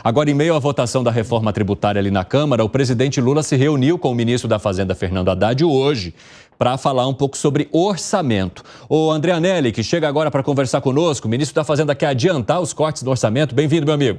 Agora, em meio à votação da reforma tributária ali na Câmara, o presidente Lula se reuniu com o ministro da Fazenda, Fernando Haddad, hoje, para falar um pouco sobre orçamento. O André Anelli, que chega agora para conversar conosco, o ministro da Fazenda quer adiantar os cortes do orçamento. Bem-vindo, meu amigo.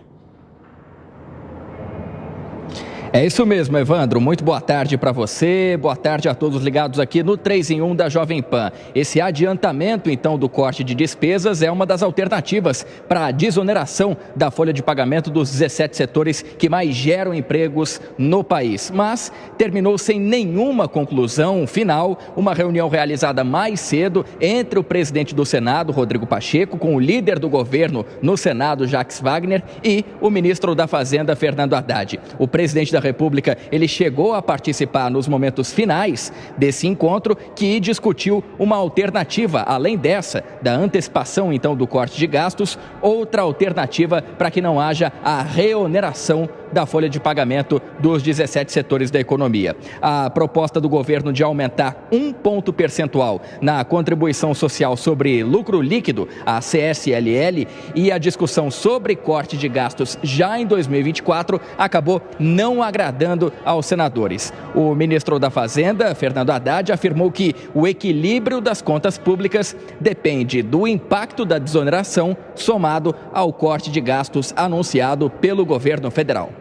É isso mesmo, Evandro. Muito boa tarde para você, boa tarde a todos ligados aqui no 3 em 1 da Jovem Pan. Esse adiantamento, então, do corte de despesas é uma das alternativas para a desoneração da folha de pagamento dos 17 setores que mais geram empregos no país. Mas terminou sem nenhuma conclusão final, uma reunião realizada mais cedo entre o presidente do Senado, Rodrigo Pacheco, com o líder do governo no Senado, Jacques Wagner, e o ministro da Fazenda, Fernando Haddad. O presidente da República, ele chegou a participar nos momentos finais desse encontro, que discutiu uma alternativa, além dessa, da antecipação, então, do corte de gastos, outra alternativa para que não haja a reoneração da folha de pagamento dos 17 setores da economia. A proposta do governo de aumentar 1 ponto percentual na contribuição social sobre lucro líquido, a CSLL, e a discussão sobre corte de gastos já em 2024 acabou não agradando aos senadores. O ministro da Fazenda, Fernando Haddad, afirmou que o equilíbrio das contas públicas depende do impacto da desoneração somado ao corte de gastos anunciado pelo governo federal.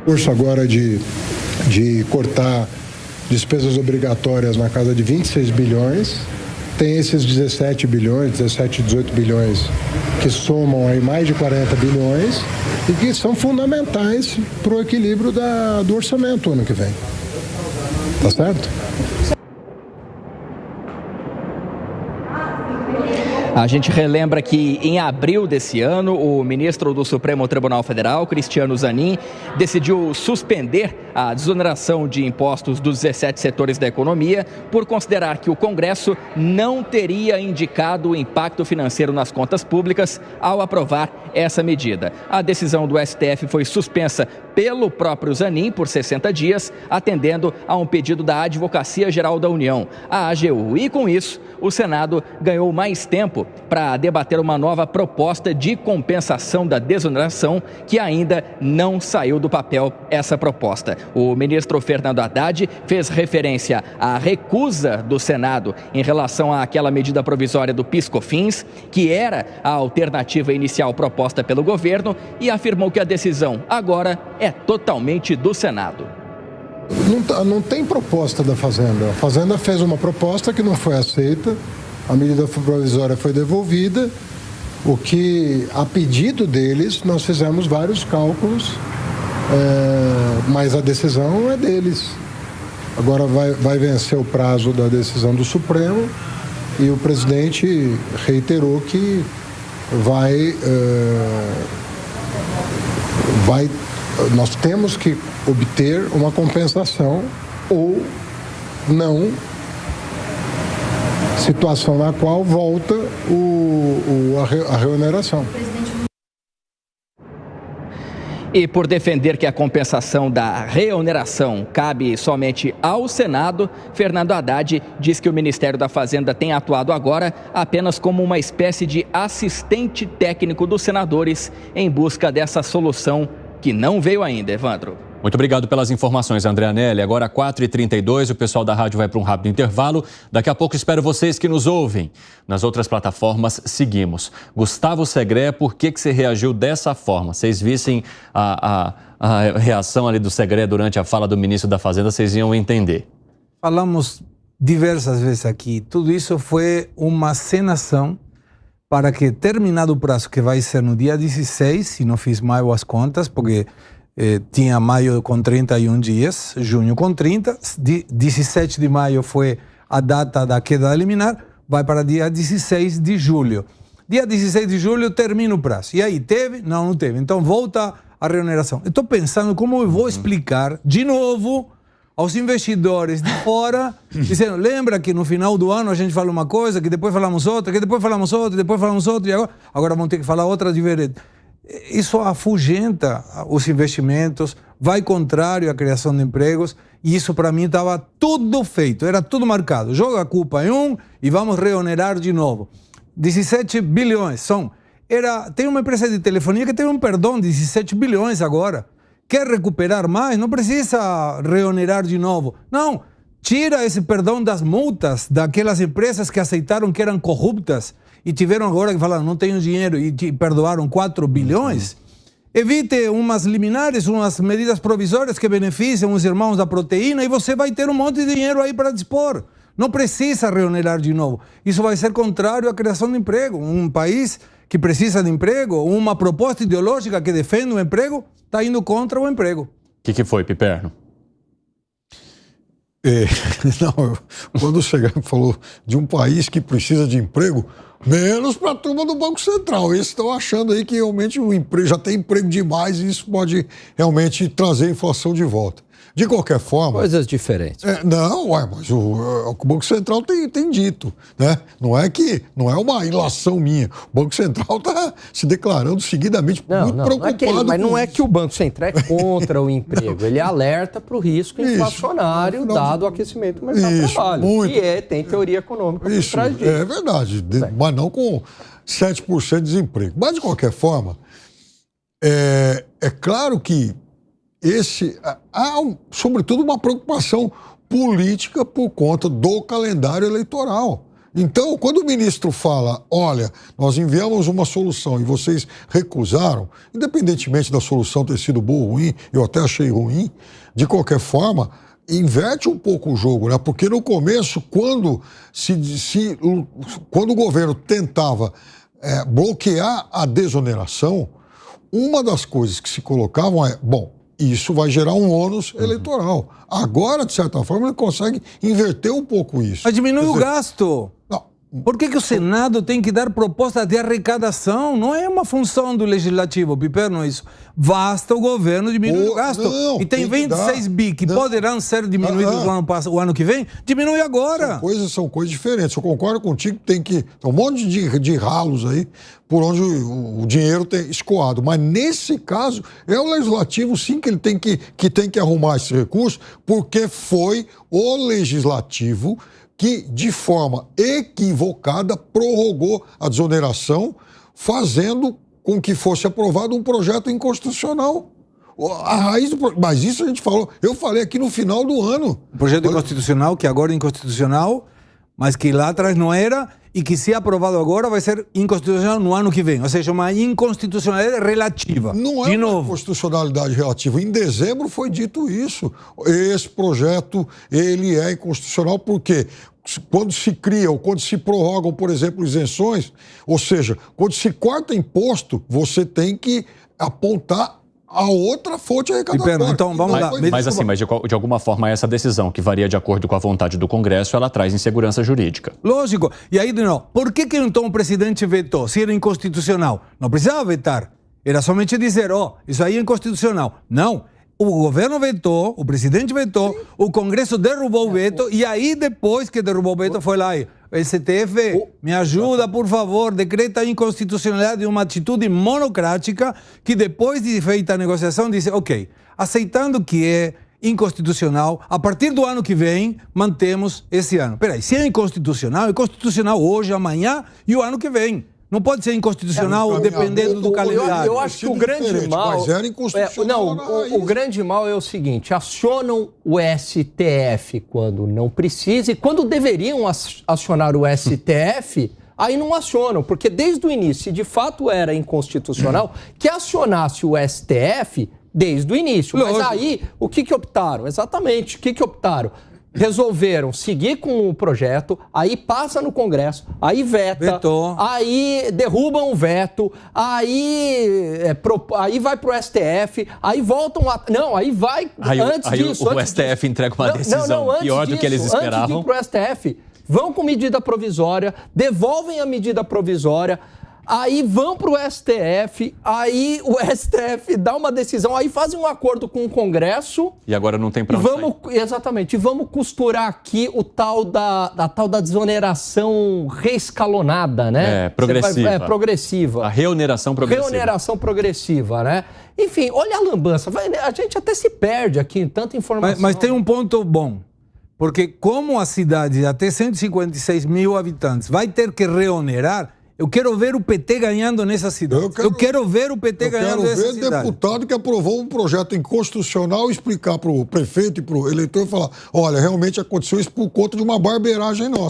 Curso agora de cortar despesas obrigatórias na casa de 26 bilhões, tem esses 17 bilhões, 17, 18 bilhões, que somam aí mais de 40 bilhões e que são fundamentais para o equilíbrio do orçamento ano que vem. Tá certo? A gente relembra que em abril desse ano, o ministro do Supremo Tribunal Federal, Cristiano Zanin, decidiu suspender a desoneração de impostos dos 17 setores da economia por considerar que o Congresso não teria indicado o impacto financeiro nas contas públicas ao aprovar essa medida. A decisão do STF foi suspensa pelo próprio Zanin por 60 dias, atendendo a um pedido da Advocacia Geral da União, a AGU. E com isso, o Senado ganhou mais tempo para debater uma nova proposta de compensação da desoneração, que ainda não saiu do papel essa proposta. O ministro Fernando Haddad fez referência à recusa do Senado em relação àquela medida provisória do PIS/COFINS, que era a alternativa inicial proposta pelo governo, e afirmou que a decisão agora é totalmente do Senado. Não tem proposta da Fazenda. A Fazenda fez uma proposta que não foi aceita, a medida provisória foi devolvida, o que, a pedido deles, nós fizemos vários cálculos, mas a decisão é deles. Agora vai vencer o prazo da decisão do Supremo e o presidente reiterou que nós temos que obter uma compensação ou não, situação na qual volta a reoneração. E por defender que a compensação da reoneração cabe somente ao Senado, Fernando Haddad diz que o Ministério da Fazenda tem atuado agora apenas como uma espécie de assistente técnico dos senadores em busca dessa solução que não veio ainda, Evandro. Muito obrigado pelas informações, André Anelli. Agora, 4h32, o pessoal da rádio vai para um rápido intervalo. Daqui a pouco espero vocês que nos ouvem. Nas outras plataformas, seguimos. Gustavo Segré, por que você reagiu dessa forma? Vocês vissem a reação ali do Segré durante a fala do ministro da Fazenda, vocês iam entender. Falamos diversas vezes aqui. Tudo isso foi uma cenação para que, terminado o prazo, que vai ser no dia 16, se não fiz mal as contas, porque tinha maio com 31 dias, junho com 30, 17 de maio foi a data da queda liminar, vai para dia 16 de julho. Dia 16 de julho termina o prazo. E aí, teve? Não, não teve. Então volta a reoneração. Estou pensando como eu vou explicar de novo aos investidores de fora, dizendo, lembra que no final do ano a gente fala uma coisa, que depois falamos outra, que depois falamos outra, depois falamos outra, e agora vamos ter que falar outra diferente. Isso afugenta os investimentos, vai contrário à criação de empregos, e isso para mim estava tudo feito, era tudo marcado. Joga a culpa em um e vamos reonerar de novo. 17 bilhões são tem uma empresa de telefonia que teve um perdão de 17 bilhões agora. Quer recuperar mais? Não precisa reonerar de novo. Não, tira esse perdão das multas daquelas empresas que aceitaram que eram corruptas e tiveram agora que falar, não tenho dinheiro e perdoaram 4 bilhões. Evite umas liminares, umas medidas provisórias que beneficiam os irmãos da proteína e você vai ter um monte de dinheiro aí para dispor. Não precisa reonerar de novo. Isso vai ser contrário à criação de emprego. Um país que precisa de emprego, uma proposta ideológica que defende o emprego, está indo contra o emprego. O que foi, Piperno? Não, quando chegar e falou de um país que precisa de emprego, menos para a turma do Banco Central. Eles estão achando aí que realmente o emprego já tem emprego demais e isso pode realmente trazer a inflação de volta. De qualquer forma... Coisas diferentes. Mas o Banco Central tem dito, né? Não é uma ilação minha. O Banco Central está se declarando seguidamente muito preocupado. Mas não é que o Banco Central é contra o emprego. Ele alerta para o risco inflacionário dado o aquecimento do mercado de trabalho. E tem teoria econômica por trás disso. É verdade, mas não com 7% de desemprego. Mas, de qualquer forma, é claro que há, sobretudo, uma preocupação política por conta do calendário eleitoral. Então, quando o ministro fala, olha, nós enviamos uma solução e vocês recusaram, independentemente da solução ter sido boa ou ruim, eu até achei ruim, de qualquer forma, inverte um pouco o jogo, né? Porque no começo, quando o governo tentava bloquear a desoneração, uma das coisas que se colocavam isso vai gerar um ônus eleitoral. Agora, de certa forma, ele consegue inverter um pouco isso. Mas diminui o gasto. Não. Por que o Senado tem que dar propostas de arrecadação? Não é uma função do Legislativo, Piperno, isso. Basta o governo diminuir o gasto. E tem 26 bi que poderão ser diminuídos o ano que vem, diminui agora. São coisas diferentes. Eu concordo contigo que tem um monte de ralos aí por onde o dinheiro tem escoado. Mas nesse caso, é o Legislativo sim que ele tem que arrumar esse recurso, porque foi o Legislativo que, de forma equivocada, prorrogou a desoneração, fazendo com que fosse aprovado um projeto inconstitucional. A raiz mas isso a gente falou, eu falei aqui no final do ano. Um projeto inconstitucional que agora é inconstitucional, mas que lá atrás não era, e que, se aprovado agora, vai ser inconstitucional no ano que vem. Ou seja, uma inconstitucionalidade relativa. Não é uma inconstitucionalidade relativa. Em dezembro foi dito isso. Esse projeto, ele é inconstitucional porque quando se cria ou quando se prorrogam, por exemplo, isenções, ou seja, quando se corta imposto, você tem que apontar a outra fonte arrecadatória. Então, vamos lá. Mas de alguma forma, essa decisão, que varia de acordo com a vontade do Congresso, ela traz insegurança jurídica. Lógico. E aí, por que então o presidente vetou? Se era inconstitucional. Não precisava vetar. Era somente dizer, isso aí é inconstitucional. Não. O governo vetou, o presidente vetou, o Congresso derrubou o veto, e aí, depois que derrubou o veto, foi lá e o STF, me ajuda, por favor, decreta a inconstitucionalidade de uma atitude monocrática que, depois de feita a negociação, disse, ok, aceitando que é inconstitucional, a partir do ano que vem, mantemos esse ano. Peraí, se é constitucional hoje, amanhã e o ano que vem. Não pode ser inconstitucional dependendo do calendário. Eu acho que o grande mal... Mas era inconstitucional. O grande mal é o seguinte, acionam o STF quando não precisa e quando deveriam acionar o STF, aí não acionam, porque desde o início, se de fato era inconstitucional, que acionasse o STF desde o início. Mas aí, o que optaram? Exatamente, o que optaram? Resolveram seguir com o projeto, aí passa no Congresso, aí vetou. Aí derrubam o veto, aí vai pro STF, aí voltam a... Não, aí vai antes disso. O STF entrega uma decisão pior do que eles esperavam. Antes de ir pro STF, vão com medida provisória, devolvem a medida provisória, aí vão para o STF, aí o STF dá uma decisão, aí fazem um acordo com o Congresso. E agora não tem para onde sair. Exatamente, e vamos costurar aqui o tal da desoneração reescalonada, né? Progressiva. Progressiva. A reoneração progressiva. Reoneração progressiva, né? Enfim, olha a lambança, a gente até se perde aqui em tanta informação. Mas tem um ponto bom, porque como a cidade de até 156 mil habitantes vai ter que reonerar, Eu quero ver o PT ganhando nessa cidade. Eu quero ver o PT ganhando nessa cidade. Eu quero ver deputado que aprovou um projeto inconstitucional explicar para o prefeito e para o eleitor e falar, olha, realmente aconteceu isso por conta de uma barbeiragem nossa.